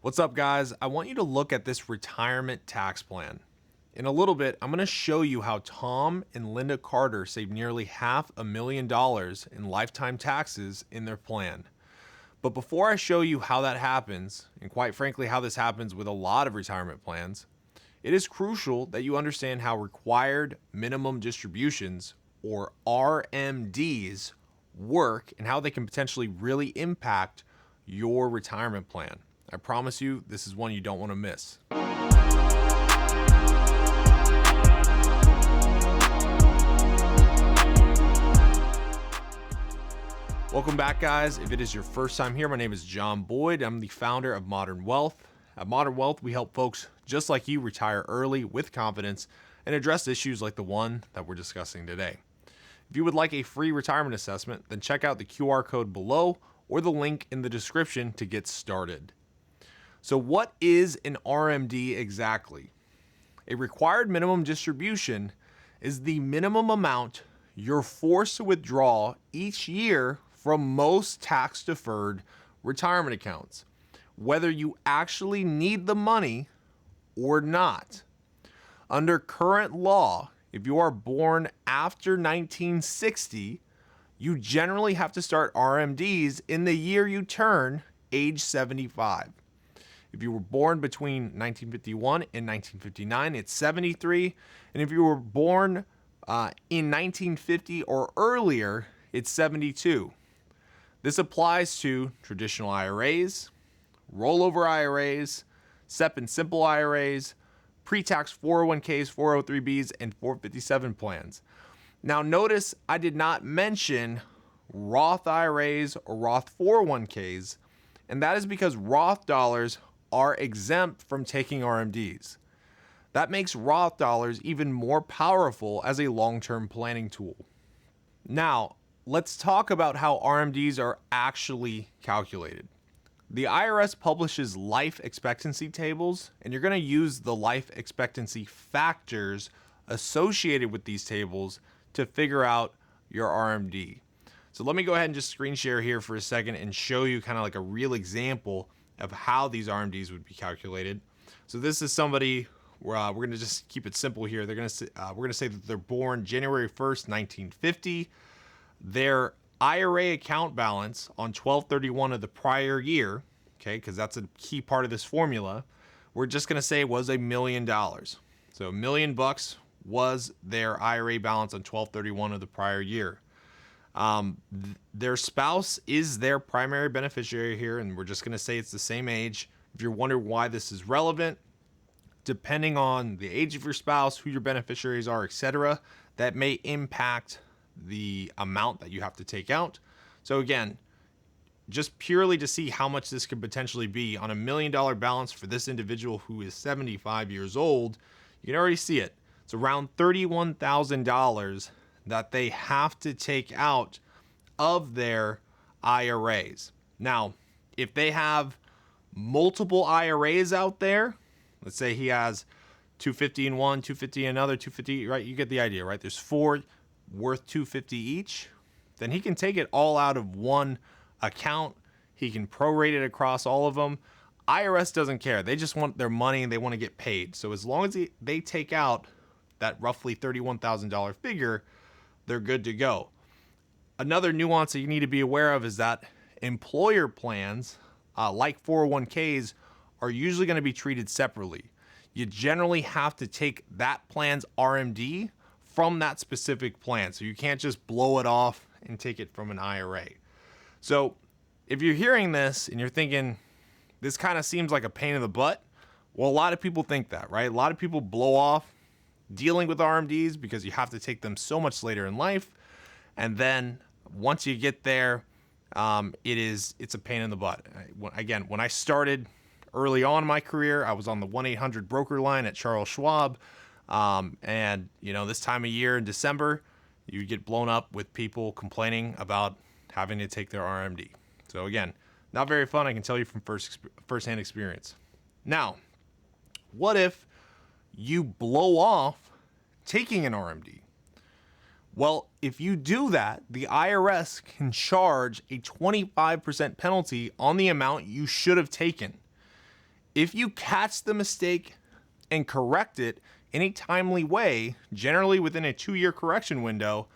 What's up, guys? I want you to look at this retirement tax plan. In a little bit, I'm going to show you how Tom and Linda Carter saved nearly $500,000 in lifetime taxes in their plan. But before I show you how that happens, and quite frankly how this happens with a lot of retirement plans, it is crucial that you understand how required minimum distributions, or RMDs, work and how they can potentially really impact your retirement plan. I promise you, this is one you don't want to miss. Welcome back, guys. If it is your first time here, my name is John Boyd. I'm the founder of Modern Wealth. At Modern Wealth, we help folks just like you retire early with confidence and address issues like the one that we're discussing today. If you would like a free retirement assessment, then check out the QR code below or the link in the description to get started. So what is an RMD exactly? A required minimum distribution is the minimum amount you're forced to withdraw each year from most tax-deferred retirement accounts, whether you actually need the money or not. Under current law, if you are born after 1960, you generally have to start RMDs in the year you turn age 75. If you were born between 1951 and 1959, it's 73. And if you were born in 1950 or earlier, it's 72. This applies to traditional IRAs, rollover IRAs, SEP and simple IRAs, pre-tax 401ks, 403bs, and 457 plans. Now notice I did not mention Roth IRAs or Roth 401ks, and that is because Roth dollars are exempt from taking RMDs. That makes Roth dollars even more powerful as a long-term planning tool. Now, let's talk about how RMDs are actually calculated. The IRS publishes life expectancy tables, and you're going to use the life expectancy factors associated with these tables to figure out your RMD. So let me go ahead and just screen share here for a second and show you kind of like a real example of how these RMDs would be calculated. So this is somebody, we're going to just keep it simple here. We're going to say that they're born January 1st, 1950. Their IRA account balance on 12/31 of the prior year, okay, because that's a key part of this formula, we're just going to say it was $1 million. So $1 million was their IRA balance on 12/31 of the prior year. Their spouse is their primary beneficiary here, and we're just going to say it's the same age. If you're wondering why this is relevant, depending on the age of your spouse, who your beneficiaries are, etc., that may impact the amount that you have to take out. So again, just purely to see how much this could potentially be on $1 million balance for this individual who is 75 years old, you can already see it. It's around $31,000 that they have to take out of their IRAs. Now, if they have multiple IRAs out there, let's say he has 250 in one, 250 in another, 250, right? You get the idea, right? There's four worth 250 each. Then he can take it all out of one account. He can prorate it across all of them. IRS doesn't care. They just want their money and they want to get paid. So as long as they take out that roughly $31,000 figure, they're good to go. Another nuance that you need to be aware of is that employer plans, like 401ks, are usually going to be treated separately. You generally have to take that plan's RMD from that specific plan. So you can't just blow it off and take it from an IRA. So if you're hearing this and you're thinking, this kind of seems like a pain in the butt, well, a lot of people think that, right? A lot of people blow off dealing with RMDs because you have to take them so much later in life. And then once you get there, it's a pain in the butt. Again, when I started early on in my career, I was on the 1-800 broker line at Charles Schwab. And this time of year in December, you get blown up with people complaining about having to take their RMD. So again, not very fun. I can tell you from firsthand experience. Now, what if you blow off taking an RMD? Well, if you do that, the IRS can charge a 25% penalty on the amount you should have taken. If you catch the mistake and correct it in a timely way, generally within a 2-year correction window,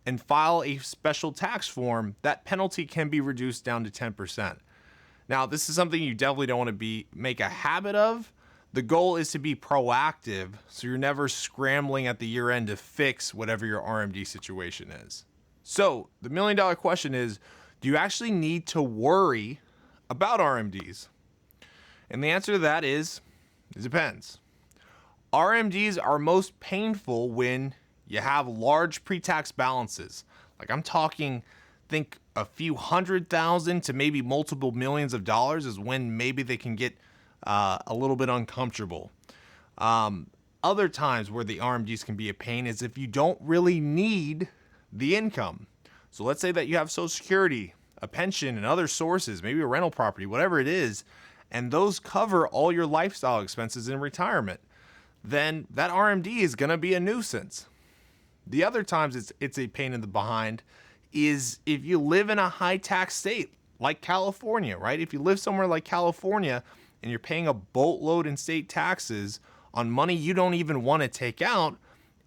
and file a special tax form, that penalty can be reduced down to 10%. Now, this is something you definitely don't want to make a habit of. The goal is to be proactive, so you're never scrambling at the year end to fix whatever your RMD situation is. So the $1 million question is, do you actually need to worry about RMDs? And the answer to that is, it depends. RMDs are most painful when you have large pre-tax balances. Like I'm talking, think a few $100,000 to maybe multiple millions of dollars is when maybe they can get a little bit uncomfortable. Other times where the RMDs can be a pain is if you don't really need the income. So let's say that you have Social Security, a pension, and other sources, maybe a rental property, whatever it is, and those cover all your lifestyle expenses in retirement, then that RMD is going to be a nuisance. The other times it's a pain in the behind is if you live in a high tax state like California, right? If you live somewhere like California and you're paying a boatload in state taxes on money you don't even want to take out,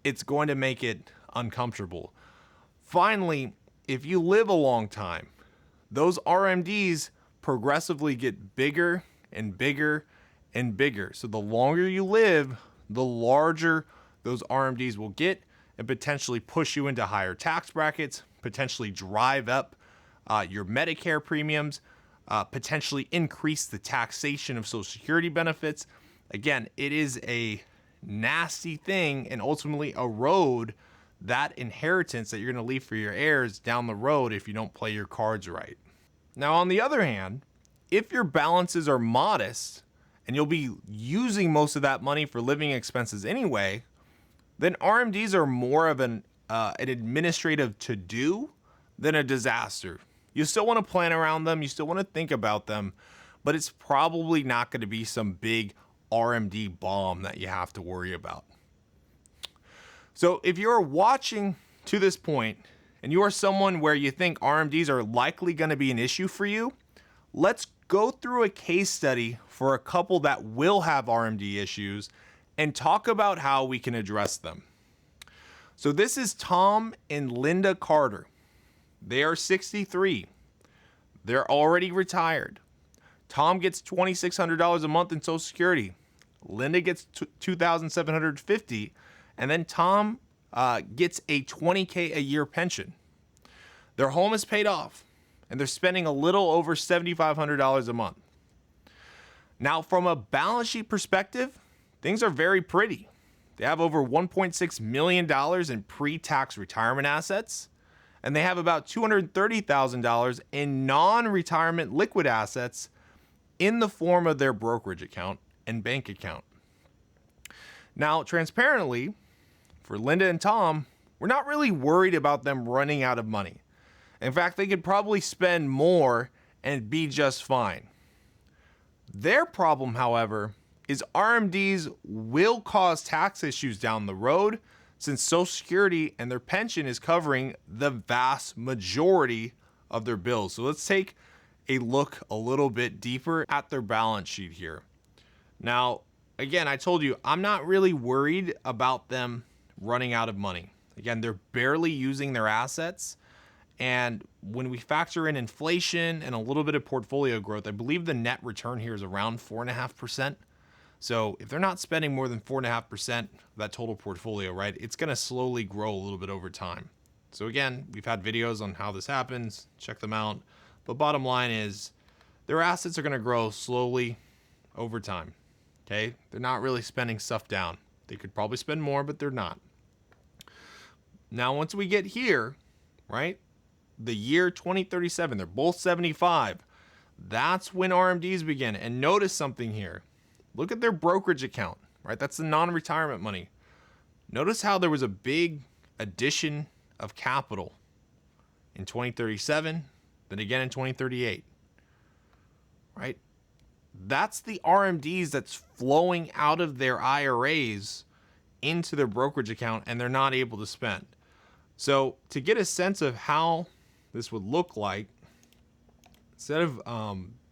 it's going to make it uncomfortable. Finally, if you live a long time, those RMDs progressively get bigger and bigger and bigger. So the longer you live, the larger those RMDs will get and potentially push you into higher tax brackets, potentially drive up your Medicare premiums, potentially increase the taxation of Social Security benefits. Again, it is a nasty thing and ultimately erode that inheritance that you're going to leave for your heirs down the road if you don't play your cards right. Now, on the other hand, if your balances are modest and you'll be using most of that money for living expenses anyway, then RMDs are more of an administrative to-do than a disaster. You still want to plan around them, you still want to think about them, but it's probably not going to be some big RMD bomb that you have to worry about. So if you're watching to this point and you are someone where you think RMDs are likely going to be an issue for you, let's go through a case study for a couple that will have RMD issues and talk about how we can address them. So this is Tom and Linda Carter. They are 63. They're already retired. Tom gets $2,600 a month in Social Security. Linda gets $2,750, and then Tom gets a $20K a year pension. Their home is paid off, and they're spending a little over $7,500 a month. Now, from a balance sheet perspective, things are very pretty. They have over $1.6 million in pre-tax retirement assets, and they have about $230,000 in non-retirement liquid assets in the form of their brokerage account and bank account. Now, transparently, for Linda and Tom, we're not really worried about them running out of money. In fact, they could probably spend more and be just fine. Their problem, however, is RMDs will cause tax issues down the road since Social Security and their pension is covering the vast majority of their bills. So let's take a look a little bit deeper at their balance sheet here. Now, again, I told you, I'm not really worried about them running out of money. Again, they're barely using their assets. And when we factor in inflation and a little bit of portfolio growth, I believe the net return here is around 4.5%. So if they're not spending more than 4.5% of that total portfolio, right, it's going to slowly grow a little bit over time. So again, we've had videos on how this happens. Check them out. But bottom line is their assets are going to grow slowly over time. Okay? They're not really spending stuff down. They could probably spend more, but they're not. Now, once we get here, right, the year 2037, they're both 75. That's when RMDs begin. And notice something here. Look at their brokerage account, right? That's the non-retirement money. Notice how there was a big addition of capital in 2037, then again in 2038, right? That's the RMDs that's flowing out of their IRAs into their brokerage account, and they're not able to spend. So to get a sense of how this would look like, instead of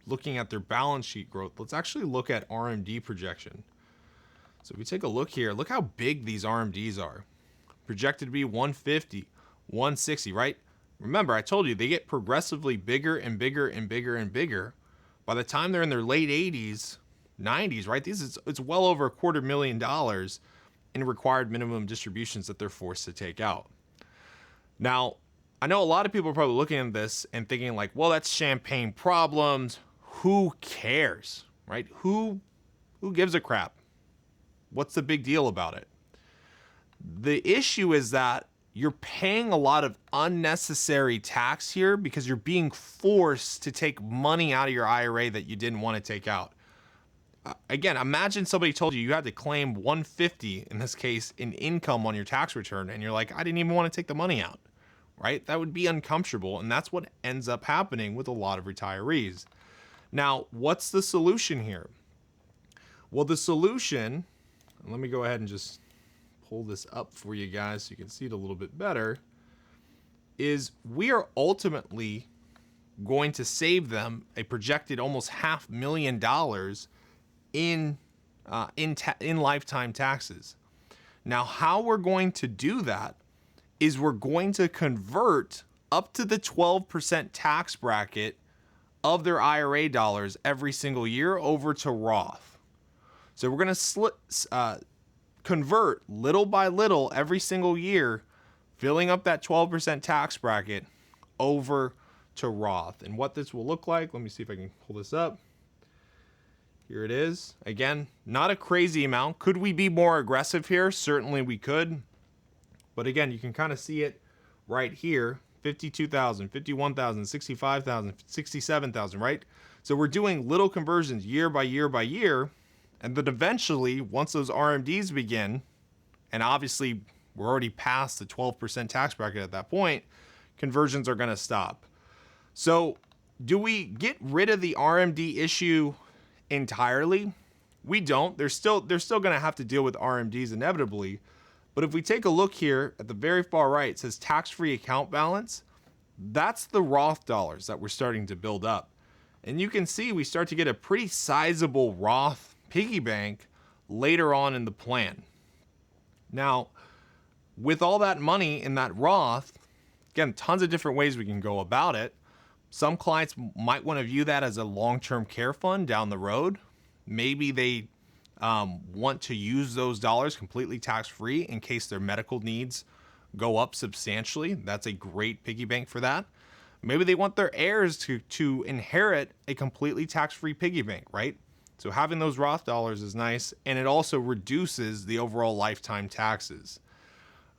looking at their balance sheet growth, let's actually look at RMD projection. So if we take a look here, look how big these RMDs are. Projected to be 150, 160, right? Remember, I told you they get progressively bigger and bigger and bigger and bigger. By the time they're in their late 80s, 90s, right? It's well over $250,000 in required minimum distributions that they're forced to take out. Now, I know a lot of people are probably looking at this and thinking like, well, that's champagne problems. Who cares, right? Who gives a crap? What's the big deal about it? The issue is that you're paying a lot of unnecessary tax here because you're being forced to take money out of your IRA that you didn't want to take out. Again, imagine somebody told you had to claim 150, in this case, in income on your tax return, and you're like, I didn't even want to take the money out, right? That would be uncomfortable, and that's what ends up happening with a lot of retirees. Now, what's the solution here? Well, the solution, let me go ahead and just pull this up for you guys so you can see it a little bit better, is we are ultimately going to save them a projected almost $500,000 in lifetime taxes. Now, how we're going to do that is we're going to convert up to the 12% tax bracket of their IRA dollars every single year over to Roth. So we're going to convert little by little every single year, filling up that 12% tax bracket over to Roth. And what this will look like, let me see if I can pull this up. Here it is. Again, not a crazy amount. Could we be more aggressive here? Certainly we could. But again, you can kind of see it right here. 52,000, 51,000, 65,000, 67,000, right? So we're doing little conversions year by year by year. And then eventually, once those RMDs begin, and obviously we're already past the 12% tax bracket at that point, conversions are going to stop. So do we get rid of the RMD issue entirely? We don't. They're still going to have to deal with RMDs inevitably. But if we take a look here at the very far right, it says tax-free account balance. That's the Roth dollars that we're starting to build up. And you can see we start to get a pretty sizable Roth piggy bank later on in the plan. Now, with all that money in that Roth, again, tons of different ways we can go about it. Some clients might want to view that as a long-term care fund down the road. Maybe they want to use those dollars completely tax-free in case their medical needs go up substantially. That's a great piggy bank for that. Maybe they want their heirs to inherit a completely tax-free piggy bank, right? So having those Roth dollars is nice, and it also reduces the overall lifetime taxes.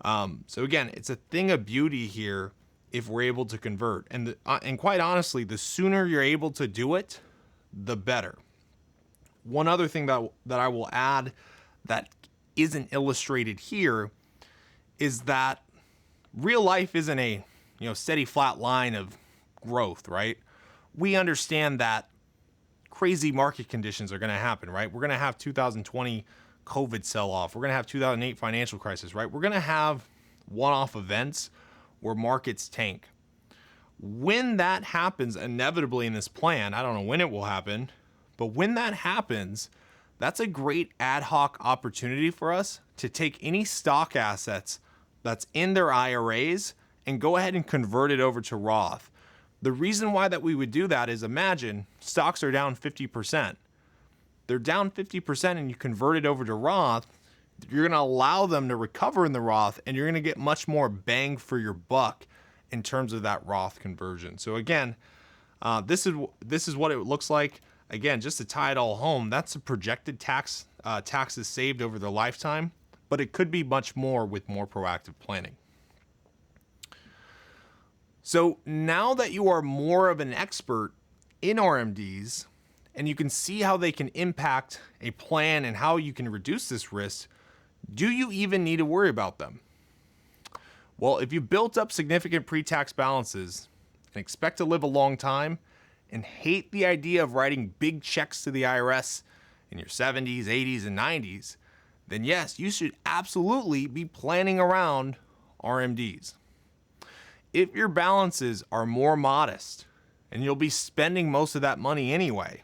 So again, it's a thing of beauty here if we're able to convert. And quite honestly, the sooner you're able to do it, the better. One other thing that I will add that isn't illustrated here is that real life isn't a steady flat line of growth, right? We understand that crazy market conditions are going to happen, right? We're going to have 2020 COVID sell-off. We're going to have 2008 financial crisis, right? We're going to have one-off events where markets tank. When that happens inevitably in this plan, I don't know when it will happen, but when that happens, that's a great ad hoc opportunity for us to take any stock assets that's in their IRAs and go ahead and convert it over to Roth. The reason why that we would do that is, imagine stocks are down 50%. They're down 50% and you convert it over to Roth, you're going to allow them to recover in the Roth, and you're going to get much more bang for your buck in terms of that Roth conversion. So again, this is what it looks like. Again, just to tie it all home, that's the projected taxes saved over their lifetime, but it could be much more with more proactive planning. So now that you are more of an expert in RMDs and you can see how they can impact a plan and how you can reduce this risk, do you even need to worry about them? Well, if you built up significant pre-tax balances and expect to live a long time and hate the idea of writing big checks to the IRS in your 70s, 80s, and 90s, then yes, you should absolutely be planning around RMDs. If your balances are more modest and you'll be spending most of that money anyway.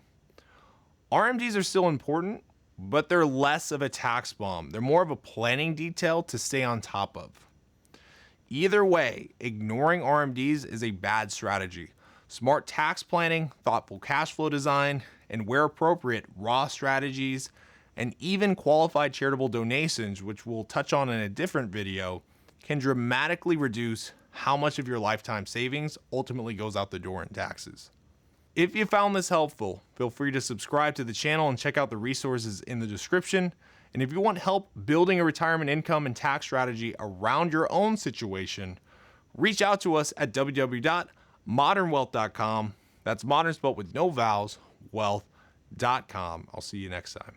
RMDs are still important, but they're less of a tax bomb. They're more of a planning detail to stay on top of. Either way, ignoring RMDs is a bad strategy. Smart tax planning, thoughtful cash flow design, and where appropriate, Roth strategies, and even qualified charitable donations, which we'll touch on in a different video, can dramatically reduce how much of your lifetime savings ultimately goes out the door in taxes. If you found this helpful, feel free to subscribe to the channel and check out the resources in the description. And if you want help building a retirement income and tax strategy around your own situation, reach out to us at www.modernwealth.com. That's modern spelled with no vowels, wealth.com. I'll see you next time.